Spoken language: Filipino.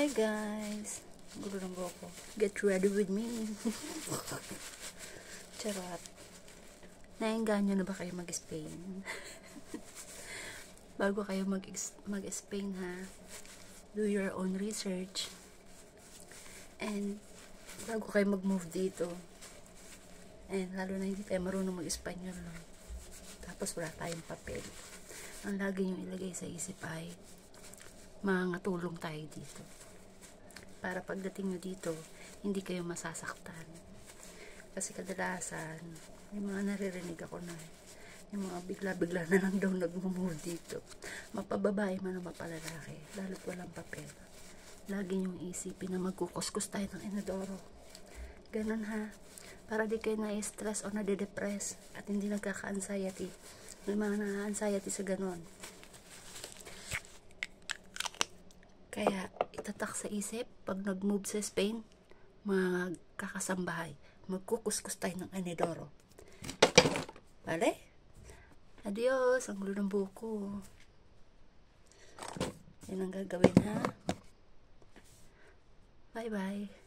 Hi guys! Gulo ng buhok ko. Get ready with me. Charot. Naengganyo na ba kayo mag-Spain? Bago kayo mag-Spain ha, do your own research. And bago kayo mag-move dito, and lalo na hindi tayo marunong mag-Espanyol, no? Tapos wala tayong papel. Ang lagi nyo ilagay sa isip ay mangatulong tayo dito. Para pagdating nyo dito, hindi kayo masasaktan. Kasi kadalasan, yung mga naririnig ako na, yung mga bigla-bigla na lang daw nag-move dito. Mapababae man o mapalalaki, lalo't walang papel. Lagi nyong isipin na magkukuskus tayo ng inodoro. Ganun ha. Para di kayo na-stress o nade-depress at hindi nagkaka-anxiety. May mga na-anxiety sa ganun. Kaya itatak sa isip, pag nag-move sa Spain, magkakasambahay, magkukuskus tayo ng inodoro. Vale? Adios, ang gulo ng buko. Yan ang gagawin ha. Bye bye.